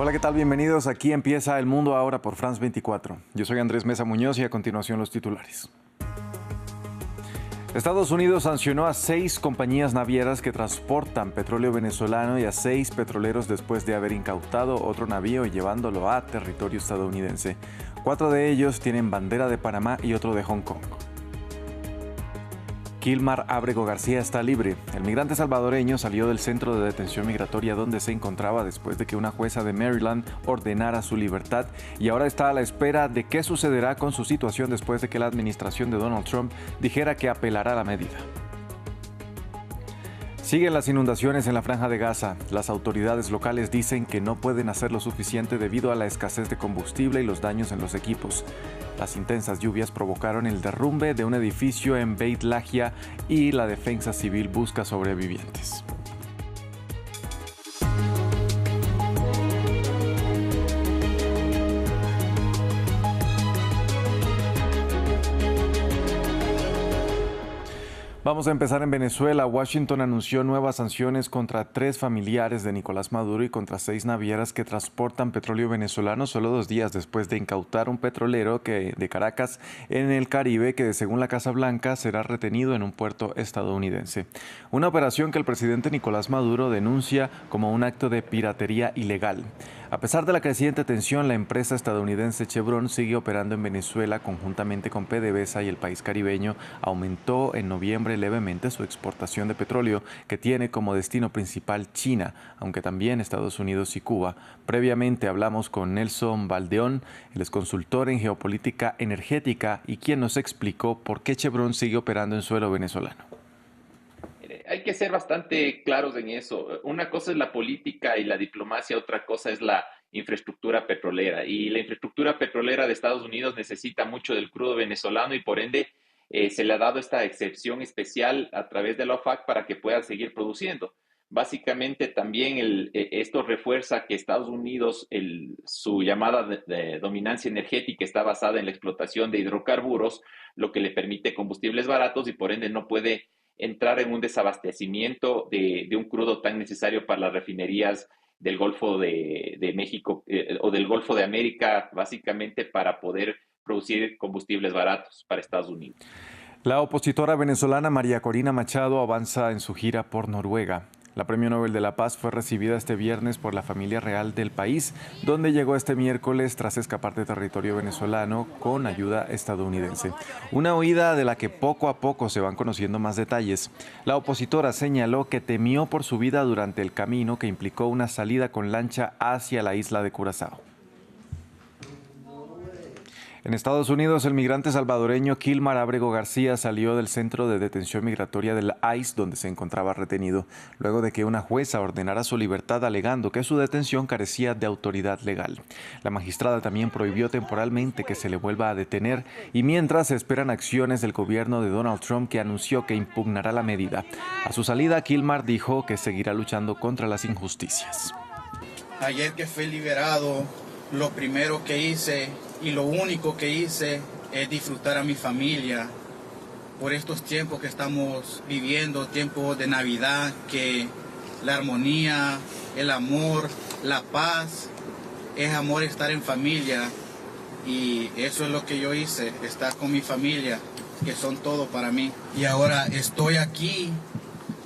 Hola, ¿qué tal? Bienvenidos. Aquí empieza El Mundo Ahora por France 24. Yo soy Andrés Mesa Muñoz y a continuación los titulares. Estados Unidos sancionó a 6 compañías navieras que transportan petróleo venezolano y a 6 petroleros después de haber incautado otro navío y llevándolo a territorio estadounidense. 4 de ellos tienen bandera de Panamá y otro de Hong Kong. Kilmar Ábrego García está libre. El migrante salvadoreño salió del centro de detención migratoria donde se encontraba después de que una jueza de Maryland ordenara su libertad y ahora está a la espera de qué sucederá con su situación después de que la administración de Donald Trump dijera que apelará la medida. Siguen las inundaciones en la Franja de Gaza. Las autoridades locales dicen que no pueden hacer lo suficiente debido a la escasez de combustible y los daños en los equipos. Las intensas lluvias provocaron el derrumbe de un edificio en Beit Lahia y la defensa civil busca sobrevivientes. Vamos a empezar en Venezuela. Washington anunció nuevas sanciones contra 3 familiares de Nicolás Maduro y contra 6 navieras que transportan petróleo venezolano solo 2 días después de incautar un petrolero de Caracas en el Caribe que, según la Casa Blanca, será retenido en un puerto estadounidense. Una operación que el presidente Nicolás Maduro denuncia como un acto de piratería ilegal. A pesar de la creciente tensión, la empresa estadounidense Chevron sigue operando en Venezuela conjuntamente con PDVSA y el país caribeño aumentó en noviembre levemente su exportación de petróleo, que tiene como destino principal China, aunque también Estados Unidos y Cuba. Previamente hablamos con Nelson Valdeón, el exconsultor en geopolítica energética y quien nos explicó por qué Chevron sigue operando en suelo venezolano. Hay que ser bastante claros en eso. Una cosa es la política y la diplomacia, otra cosa es la infraestructura petrolera. Y la infraestructura petrolera de Estados Unidos necesita mucho del crudo venezolano y por ende se le ha dado esta excepción especial a través de la OFAC para que pueda seguir produciendo. Básicamente también esto refuerza que Estados Unidos, su llamada de dominancia energética está basada en la explotación de hidrocarburos, lo que le permite combustibles baratos y por ende no puede entrar en un desabastecimiento de un crudo tan necesario para las refinerías del Golfo de México o del Golfo de América, básicamente para poder producir combustibles baratos para Estados Unidos. La opositora venezolana María Corina Machado avanza en su gira por Noruega. La Premio Nobel de la Paz fue recibida este viernes por la familia real del país, donde llegó este miércoles tras escapar de territorio venezolano con ayuda estadounidense. Una huida de la que poco a poco se van conociendo más detalles. La opositora señaló que temió por su vida durante el camino que implicó una salida con lancha hacia la isla de Curazao. En Estados Unidos, el migrante salvadoreño Kilmar Ábrego García salió del centro de detención migratoria del ICE, donde se encontraba retenido, luego de que una jueza ordenara su libertad alegando que su detención carecía de autoridad legal. La magistrada también prohibió temporalmente que se le vuelva a detener y mientras se esperan acciones del gobierno de Donald Trump que anunció que impugnará la medida. A su salida, Kilmar dijo que seguirá luchando contra las injusticias. Ayer que fui liberado, lo primero que hice y lo único que hice es disfrutar a mi familia por estos tiempos que estamos viviendo, tiempos de Navidad, que la armonía, el amor, la paz, es amor estar en familia y eso es lo que yo hice, estar con mi familia, que son todo para mí. Y ahora estoy aquí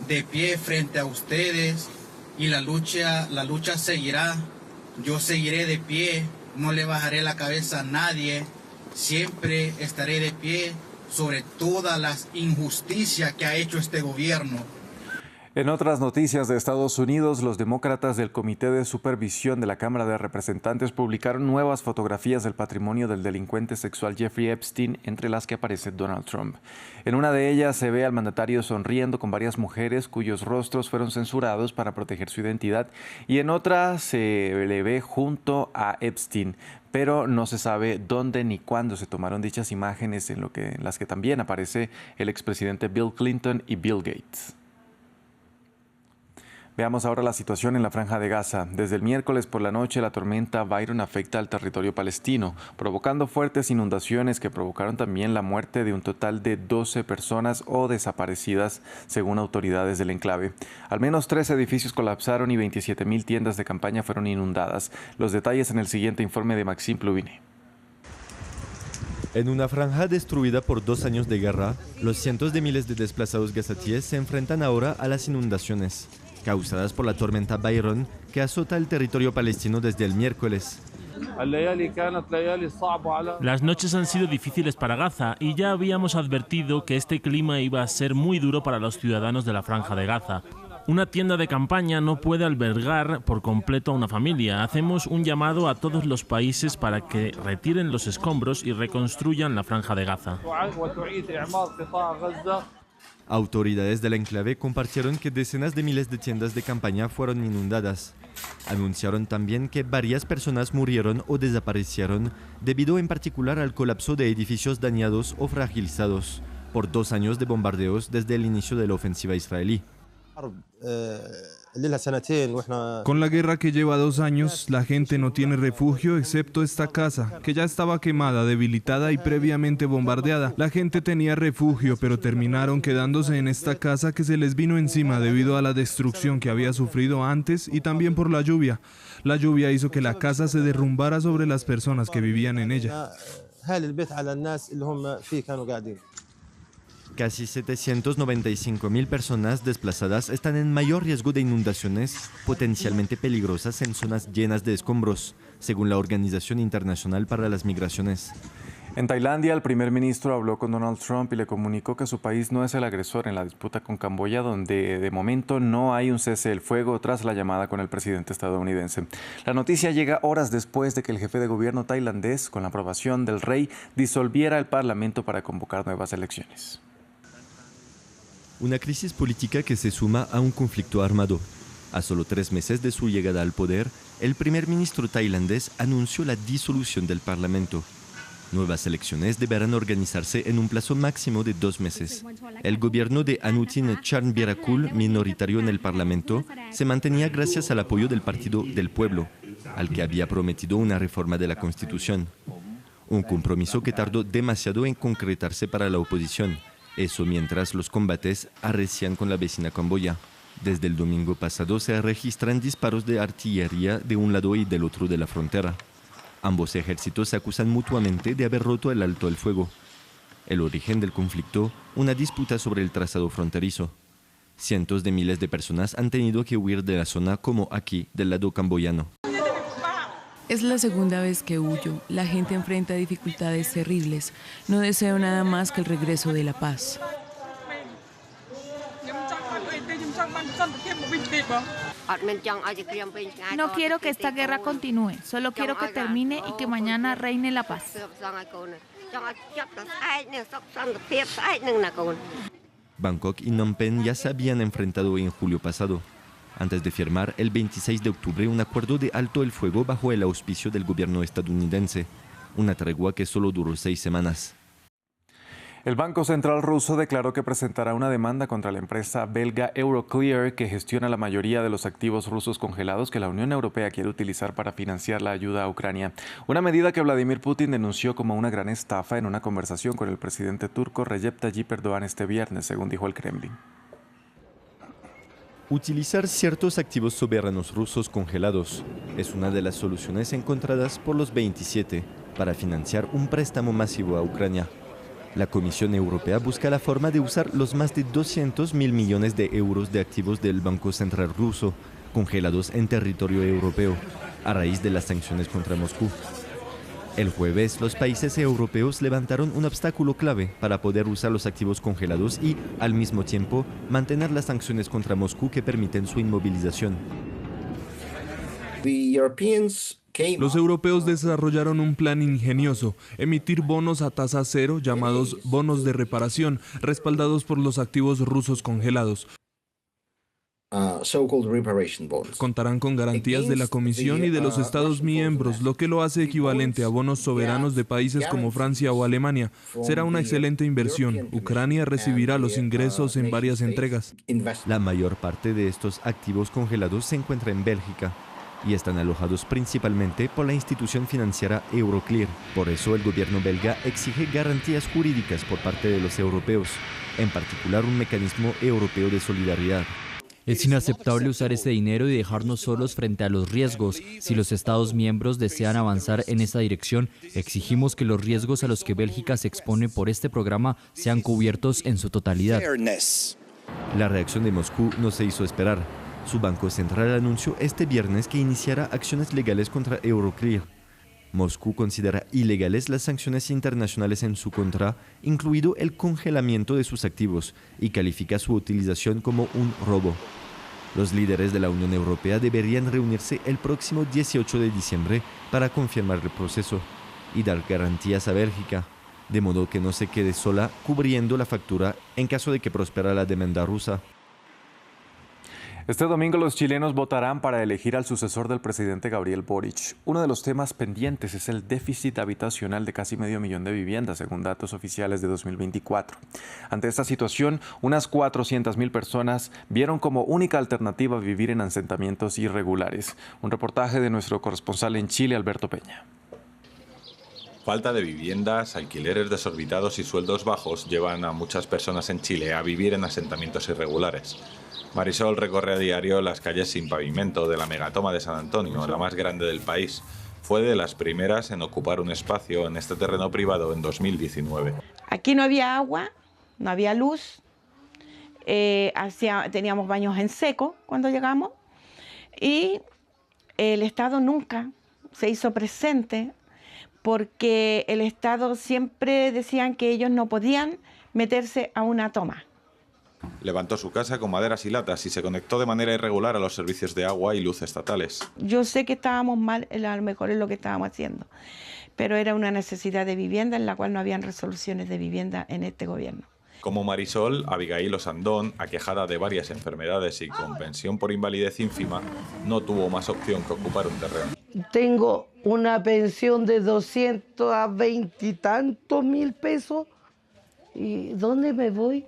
de pie frente a ustedes y la lucha seguirá. Yo seguiré de pie, no le bajaré la cabeza a nadie, siempre estaré de pie sobre todas las injusticias que ha hecho este gobierno. En otras noticias de Estados Unidos, los demócratas del Comité de Supervisión de la Cámara de Representantes publicaron nuevas fotografías del patrimonio del delincuente sexual Jeffrey Epstein, entre las que aparece Donald Trump. En una de ellas se ve al mandatario sonriendo con varias mujeres cuyos rostros fueron censurados para proteger su identidad y en otra se le ve junto a Epstein, pero no se sabe dónde ni cuándo se tomaron dichas imágenes en las que también aparece el expresidente Bill Clinton y Bill Gates. Veamos ahora la situación en la Franja de Gaza. Desde el miércoles por la noche, la tormenta Byron afecta al territorio palestino, provocando fuertes inundaciones que provocaron también la muerte de un total de 12 personas o desaparecidas, según autoridades del enclave. Al menos 3 edificios colapsaron y 27.000 tiendas de campaña fueron inundadas. Los detalles en el siguiente informe de Maxime Plouvine. En una franja destruida por 2 años de guerra, los cientos de miles de desplazados gazatíes se enfrentan ahora a las inundaciones causadas por la tormenta Byron, que azota el territorio palestino desde el miércoles. Las noches han sido difíciles para Gaza y ya habíamos advertido que este clima iba a ser muy duro para los ciudadanos de la Franja de Gaza. Una tienda de campaña no puede albergar por completo a una familia. Hacemos un llamado a todos los países para que retiren los escombros y reconstruyan la Franja de Gaza. Autoridades del enclave compartieron que decenas de miles de tiendas de campaña fueron inundadas. Anunciaron también que varias personas murieron o desaparecieron debido en particular al colapso de edificios dañados o fragilizados por 2 años de bombardeos desde el inicio de la ofensiva israelí. Con la guerra que lleva 2 años, la gente no tiene refugio excepto esta casa, que ya estaba quemada, debilitada y previamente bombardeada. La gente tenía refugio, pero terminaron quedándose en esta casa que se les vino encima debido a la destrucción que había sufrido antes y también por la lluvia. La lluvia hizo que la casa se derrumbara sobre las personas que vivían en ella. Casi 795.000 personas desplazadas están en mayor riesgo de inundaciones potencialmente peligrosas en zonas llenas de escombros, según la Organización Internacional para las Migraciones. En Tailandia, el primer ministro habló con Donald Trump y le comunicó que su país no es el agresor en la disputa con Camboya, donde de momento no hay un cese del fuego tras la llamada con el presidente estadounidense. La noticia llega horas después de que el jefe de gobierno tailandés, con la aprobación del rey, disolviera el parlamento para convocar nuevas elecciones. Una crisis política que se suma a un conflicto armado. A solo 3 meses de su llegada al poder, el primer ministro tailandés anunció la disolución del Parlamento. Nuevas elecciones deberán organizarse en un plazo máximo de 2 meses. El gobierno de Anutin Charnvirakul, minoritario en el Parlamento, se mantenía gracias al apoyo del Partido del Pueblo, al que había prometido una reforma de la Constitución. Un compromiso que tardó demasiado en concretarse para la oposición. Eso mientras los combates arrecian con la vecina Camboya. Desde el domingo pasado se registran disparos de artillería de un lado y del otro de la frontera. Ambos ejércitos se acusan mutuamente de haber roto el alto el fuego. El origen del conflicto, una disputa sobre el trazado fronterizo. Cientos de miles de personas han tenido que huir de la zona, como aquí, del lado camboyano. Es la segunda vez que huyo. La gente enfrenta dificultades terribles. No deseo nada más que el regreso de la paz. No quiero que esta guerra continúe. Solo quiero que termine y que mañana reine la paz. Bangkok y Phnom Penh ya se habían enfrentado en julio pasado, antes de firmar el 26 de octubre un acuerdo de alto el fuego bajo el auspicio del gobierno estadounidense, una tregua que solo duró 6 semanas. El Banco Central ruso declaró que presentará una demanda contra la empresa belga Euroclear, que gestiona la mayoría de los activos rusos congelados que la Unión Europea quiere utilizar para financiar la ayuda a Ucrania. Una medida que Vladimir Putin denunció como una gran estafa en una conversación con el presidente turco Recep Tayyip Erdogan este viernes, según dijo el Kremlin. Utilizar ciertos activos soberanos rusos congelados es una de las soluciones encontradas por los 27 para financiar un préstamo masivo a Ucrania. La Comisión Europea busca la forma de usar los más de 200.000 millones de euros de activos del Banco Central ruso congelados en territorio europeo a raíz de las sanciones contra Moscú. El jueves, los países europeos levantaron un obstáculo clave para poder usar los activos congelados y, al mismo tiempo, mantener las sanciones contra Moscú que permiten su inmovilización. Los europeos desarrollaron un plan ingenioso: emitir bonos a tasa cero, llamados bonos de reparación, respaldados por los activos rusos congelados. Contarán con garantías de la Comisión y de los Estados miembros, lo que lo hace equivalente a bonos soberanos de países como Francia o Alemania. Será una excelente inversión. Ucrania recibirá los ingresos en varias entregas. La mayor parte de estos activos congelados se encuentra en Bélgica y están alojados principalmente por la institución financiera Euroclear. Por eso el gobierno belga exige garantías jurídicas por parte de los europeos, en particular un mecanismo europeo de solidaridad. Es inaceptable usar ese dinero y dejarnos solos frente a los riesgos. Si los Estados miembros desean avanzar en esa dirección, exigimos que los riesgos a los que Bélgica se expone por este programa sean cubiertos en su totalidad. La reacción de Moscú no se hizo esperar. Su Banco Central anunció este viernes que iniciará acciones legales contra Euroclear. Moscú considera ilegales las sanciones internacionales en su contra, incluido el congelamiento de sus activos, y califica su utilización como un robo. Los líderes de la Unión Europea deberían reunirse el próximo 18 de diciembre para confirmar el proceso y dar garantías a Bélgica, de modo que no se quede sola cubriendo la factura en caso de que prospera la demanda rusa. Este domingo los chilenos votarán para elegir al sucesor del presidente Gabriel Boric. Uno de los temas pendientes es el déficit habitacional de casi 500.000 de viviendas, según datos oficiales de 2024. Ante esta situación, unas 400.000 personas vieron como única alternativa vivir en asentamientos irregulares. Un reportaje de nuestro corresponsal en Chile, Alberto Peña. Falta de viviendas, alquileres desorbitados y sueldos bajos llevan a muchas personas en Chile a vivir en asentamientos irregulares. Marisol recorre a diario las calles sin pavimento de la megatoma de San Antonio, la más grande del país. Fue de las primeras en ocupar un espacio en este terreno privado en 2019. Aquí no había agua, no había luz, teníamos baños en seco cuando llegamos y el Estado nunca se hizo presente porque el Estado siempre decían que ellos no podían meterse a una toma. Levantó su casa con maderas y latas y se conectó de manera irregular a los servicios de agua y luz estatales. Yo sé que estábamos mal, a lo mejor es lo que estábamos haciendo, pero era una necesidad de vivienda en la cual no habían resoluciones de vivienda en este gobierno. Como Marisol, Abigail Osandón, aquejada de varias enfermedades y con pensión por invalidez ínfima, no tuvo más opción que ocupar un terreno. Tengo una pensión de 220 y tantos mil pesos. ¿Y dónde me voy?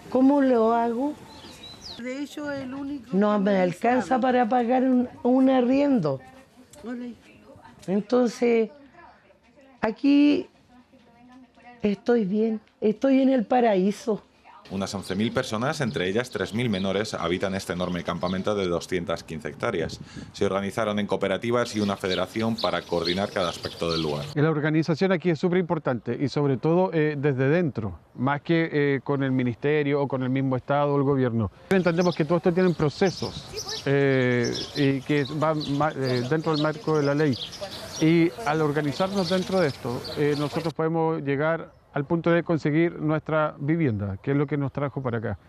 ¿Cómo lo hago? De hecho, el único no me alcanza para pagar un arriendo. Entonces, aquí estoy bien, estoy en el paraíso. Unas 11.000 personas, entre ellas 3.000 menores, habitan este enorme campamento de 215 hectáreas. Se organizaron en cooperativas y una federación para coordinar cada aspecto del lugar. La organización aquí es súper importante y sobre todo desde dentro, más que con el ministerio o con el mismo Estado o el gobierno. Entendemos que todo esto tiene procesos y que van dentro del marco de la ley. Y al organizarnos dentro de esto, nosotros podemos llegar al punto de conseguir nuestra vivienda, que es lo que nos trajo para acá.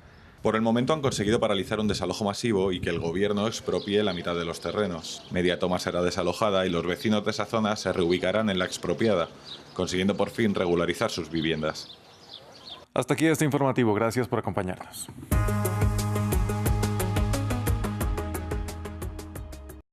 Por el momento han conseguido paralizar un desalojo masivo y que el gobierno expropie la mitad de los terrenos. Media Toma será desalojada y los vecinos de esa zona se reubicarán en la expropiada, consiguiendo por fin regularizar sus viviendas. Hasta aquí este informativo. Gracias por acompañarnos.